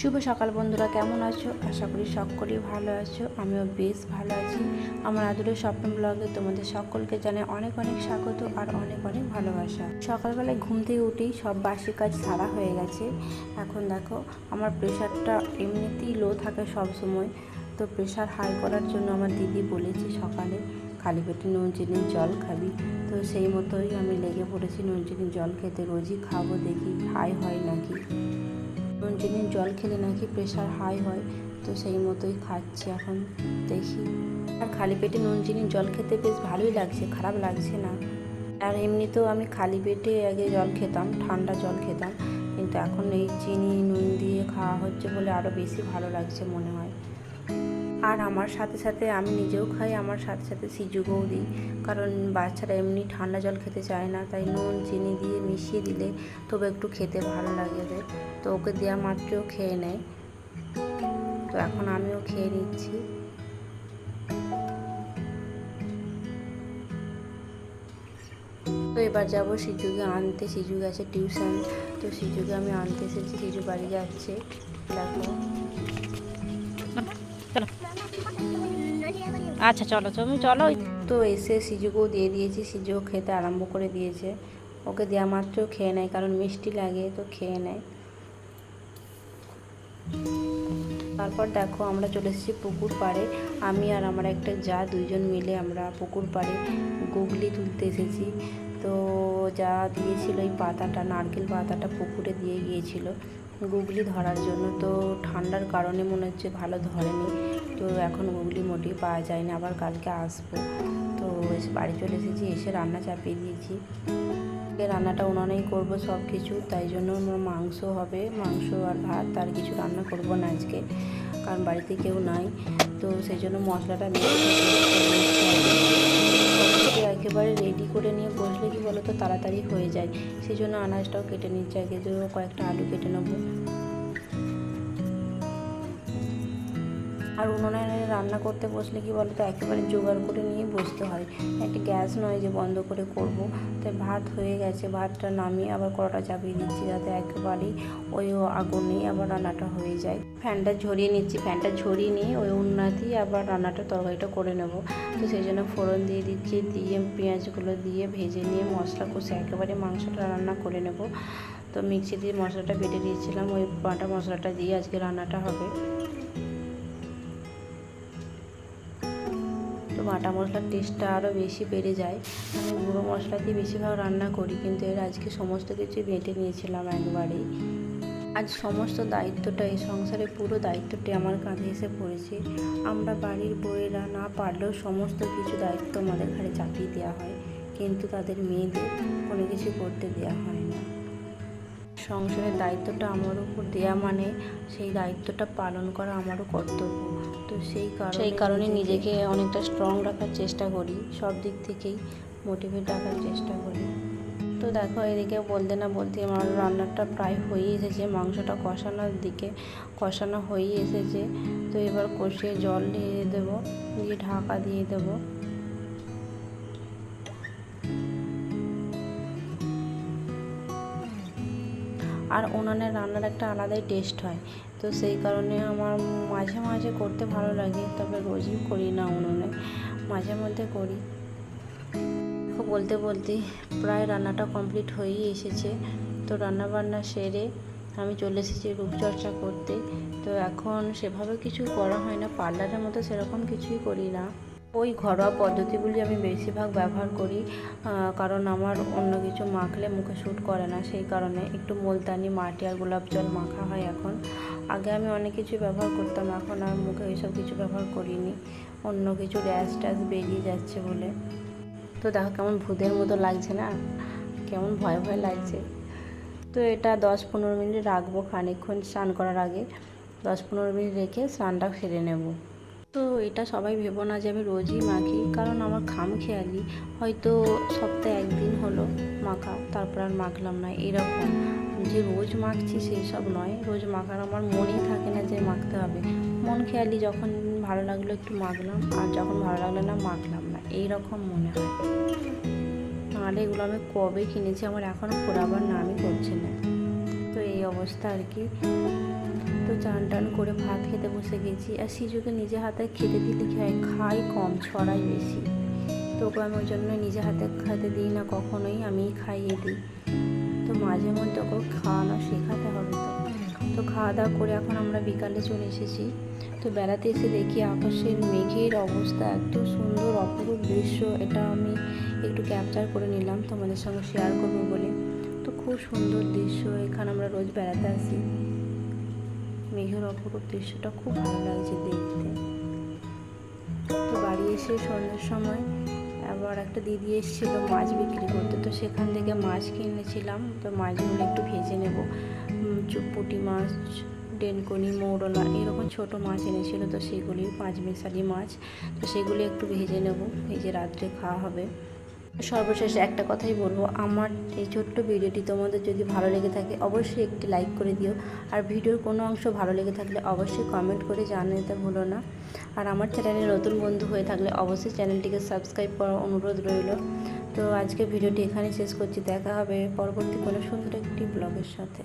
শুভ সকাল বন্ধুরা, কেমন আছো? আশা করি সকলেই ভালো আছো। আমিও বেশ ভালো আছি। আমার আদরের স্বপ্ন ব্লগে তোমাদের সকলকে জানাই অনেক অনেক স্বাগত আর অনেক অনেক ভালোবাসা। সকালবেলায় ঘুম থেকে উঠেই সব বাসি কাজ সারা হয়ে গেছে। এখন দেখো, আমার প্রেশারটা এমনিতেই লো থাকে সব সময়। তো প্রেশার হাই করার জন্য আমার দিদি বলেছে সকালে খালি পেটে নুন চিনি জল খাবি। তো সেই মতোই আমি লেগে পড়েছি নুন চিনি জল খেতে। রোজই খাবো, দেখি হাই হয় নাকি। নুন চিনির জল খেলে নাকি প্রেশার হাই হয়, তো সেই মতোই খাচ্ছি এখন, দেখি। আর খালি পেটে নুন চিনির জল খেতে বেশ ভালোই লাগছে, খারাপ লাগছে না। আর এমনিতেও আমি খালি পেটে আগে জল খেতাম, ঠান্ডা জল খেতাম, কিন্তু এখন এই চিনি নুন দিয়ে খাওয়া হচ্ছে বলে আরও বেশি ভালো লাগছে মনে হয়। আর আমার সাথে সাথে আমি নিজেও খাই, আমার সাথে সাথে সিজুকেও দিই, কারণ বাচ্চারা এমনি ঠান্ডা জল খেতে চায় না, তাই নুন চিনি দিয়ে মিশিয়ে দিলে তবে একটু খেতে ভালো লাগে ওদের। তো ওকে দেওয়া মাত্রও খেয়ে নেয়। তো এখন আমিও খেয়ে নিচ্ছি। তো এবার যাবো সিজুকে আনতে। সিজু গেছে টিউশন, তো সিজুকে আমি আনতে এসেছি। সিজু বাড়ি যাচ্ছে, দেখো। আচ্ছা চলো, তুমি চলো। তো এসে সিজুকেও দিয়ে দিয়েছি, সিজুও খেতে আরম্ভ করে দিয়েছে। ওকে দেওয়া মাত্র খেয়ে নেয়, কারণ মিষ্টি লাগে, তো খেয়ে নেয়। তারপর দেখো, আমরা চলে এসেছি পুকুর পাড়ে। আমি আর আমার একটা যা, দুইজন মিলে আমরা পুকুর পাড়ে গুগলি তুলতে এসেছি। তো যা দিয়েছিল এই পাতাটা, নারকেল পাতাটা পুকুরে দিয়ে গিয়েছিল গুগলি ধরার জন্য। তো ঠান্ডার কারণে মনে হচ্ছে ভালো ধরেনি, তো এখন গুগলি মোটেই পাওয়া যায় না, আবার কালকে আসবো। তো বাড়ি চলে এসেছি, এসে রান্না চাপিয়ে দিয়েছি। রান্নাটা উনানেই করবো সব কিছু, তাই জন্য মাংস হবে, মাংস আর ভাত, আর কিছু রান্না করব না আজকে, কারণ বাড়িতে কেউ নাই। তো সেই জন্য মশলাটা একেবারে রেডি করে নিয়ে বসলে কি বলো তো তাড়াতাড়ি হয়ে যায়। সেই জন্য আনাজটাও কেটে নিচ্ছে আগে, যে কয়েকটা আলু কেটে নেবো। আর উনুনে রান্না করতে বসলে কি বলতো, একেবারে জোগাড় করে নিয়ে বসতে হয়, একটা গ্যাস নয় যে বন্ধ করে করব। তাই ভাত হয়ে গেছে, ভাতটা নামিয়ে আবার কড়াটা চাপিয়ে দিচ্ছি, যাতে একেবারেই ওই আগুনেই আবার রান্নাটা হয়ে যায়। ফ্যানটা ঝরিয়ে নিচ্ছি, ফ্যানটা ঝরিয়ে নিয়ে ওই উন্নাতেই আবার রান্নাটা তরকারিটা করে নেব। তো সেই জন্য ফোড়ন দিয়ে দিচ্ছি, দিয়ে পেঁয়াজগুলো দিয়ে ভেজে নিয়ে মশলা কষে একেবারে মাংসটা রান্না করে নেব। তো মিক্সি দিয়ে মশলাটা বেটে দিয়েছিলাম, ওই বাটা মশলাটা দিয়ে আজকে রান্নাটা হবে। তো বাটা মশলার টেস্টটা আরও বেশি বেড়ে যায়। আমি গুঁড়ো মশলা দিয়ে বেশিরভাগ রান্না করি, কিন্তু এর আজকে সমস্ত কিছু বেটে নিয়েছিলাম একবারেই। আজ সমস্ত দায়িত্বটা, এই সংসারে পুরো দায়িত্বটি আমার কাঁধে এসে পড়েছে। আমরা বাড়ির বউয়েরা না পারলেও সমস্ত কিছু দায়িত্ব আমাদের ঘাড়ে চাপিয়ে দেওয়া হয়, কিন্তু তাদের মেয়েদের কোনো কিছু করতে দেওয়া হয় না। সংসারের দায়িত্বটা আমার উপর দেওয়া মানে সেই দায়িত্বটা পালন করা আমারও কর্তব্য। তো সেই কারণে নিজেকে অনেকটা স্ট্রং রাখার চেষ্টা করি, সব দিক থেকেই মোটিভেট রাখার চেষ্টা করি। তো দেখো, এদিকে বলতে না বলতে আমার রান্নাটা প্রায় হয়েই এসেছে, মাংসটা কষানো হয়েই এসেছে। তো এবার কষিয়ে জল দিয়ে দেবো, দিয়ে ঢাকা দিয়ে দেবো। আর উনানের রান্নার একটা আলাদাই টেস্ট হয়, তো সেই কারণে আমার মাঝে মাঝে করতে ভালো লাগে, তবে রোজই করি না উনুনে, মাঝে মধ্যে করি। বলতে বলতে প্রায় রান্নাটা কমপ্লিট হয়েই এসেছে। তো রান্নাবান্না সেরে আমি চলে এসেছি রূপচর্চা করতে। তো এখন সেভাবে কিছু করা হয় না, পার্লারের মতো সেরকম কিছুই করি না। ওই ঘরোয়া পদ্ধতিগুলি আমি বেশিরভাগ ব্যবহার করি, কারণ আমার অন্য কিছু মাখলে মুখে শ্যুট করে না, সেই কারণে একটু মুলতানি মাটি আর গোলাপ জল মাখা হয় এখন। আগে আমি অনেক কিছু ব্যবহার করতাম, এখন আর মুখে ওইসব কিছু ব্যবহার করিনি, অন্য কিছু র্যাশ ট্যাশ বেরিয়ে যাচ্ছে বলে। তো দেখো কেমন ভূতের মতো লাগছে না, কেমন ভয় ভয় লাগছে। তো এটা 10-15 মিনিট রাখবো, খানিকক্ষণ স্নান করার আগে 10-15 মিনিট রেখে স্নানটা সেরে নেব। তো এটা সবাই ভেবো না যে আমি রোজই মাখি, কারণ আমার খামখেয়ালি, হয়তো সপ্তাহে একদিন হলো মাখা, তারপর আর মাখলাম না, এরকম যে রোজ মাখছি সেই সব নয়। রোজ মাখার আমার মনেই থাকে না যে মাখতে হবে, মন খেয়ালি যখন ভালো লাগলো একটু মাখলাম, আর যখন ভালো লাগলো না মাখলাম না, এইরকম মনে হয়। নাহলে এগুলো আমি কবে কিনেছি, আমার এখনও পোড়াবার নামই করছে না। তো এই অবস্থা আর কি। তো চান টান করে ভাত খেতে বসে গেছি। আর সিজুকে নিজে হাতে খেতে দিলে কী হয়, খাই কম ছড়াই বেশি। তো ওকে আমি ওই জন্য নিজে হাতে খেতে দিই না কখনোই, আমিই খাইয়ে দিই। তো মাঝে মধ্যে ওকে খাওয়ানো শেখাতে হবে। তো খাওয়া দাওয়া করে এখন আমরা বিকালে চলে এসেছি। তো বেড়াতে এসে দেখি আকাশের মেঘের অবস্থা এত সুন্দর, অপরূপ দৃশ্য। এটা আমি একটু ক্যাপচার করে নিলাম তোমাদের সঙ্গে শেয়ার করবো বলে। তো খুব সুন্দর দৃশ্য, এখানে আমরা রোজ বেড়াতে আসি। মেঘের অপরূপ দৃশ্যটা খুব ভালো লাগছে দেখতে। তো বাড়ি এসে সন্ধ্যের সময় আবার একটা দিদি এসেছিলো মাছ বিক্রি করতে। তো সেখান থেকে মাছ কিনেছিলাম। তো মাছগুলো একটু ভেজে নেব। পুঁটি মাছ, ডেনকনি, মৌরলা এরকম ছোটো মাছ এনেছিল। তো সেগুলি পাঁচমিশালি মাছ। তো সেগুলি একটু ভেজে নেব, ভেজে রাত্রে খাওয়া হবে। সর্বশেষে একটা কথাই বলবো, আমার এই ছোট্ট ভিডিওটি তোমাদের যদি ভালো লেগে থাকে অবশ্যই একটি লাইক করে দিও। আর ভিডিওর কোনো অংশ ভালো লেগে থাকলে অবশ্যই কমেন্ট করে জানাতে ভুলো না। আর আমার চ্যানেলে নতুন বন্ধু হয়ে থাকলে অবশ্যই চ্যানেলটিকে সাবস্ক্রাইব করার অনুরোধ রইল। তো আজকে ভিডিওটি এখানেই শেষ করছি। দেখা হবে পরবর্তী কোনো সুন্দর একটি ব্লগের সাথে।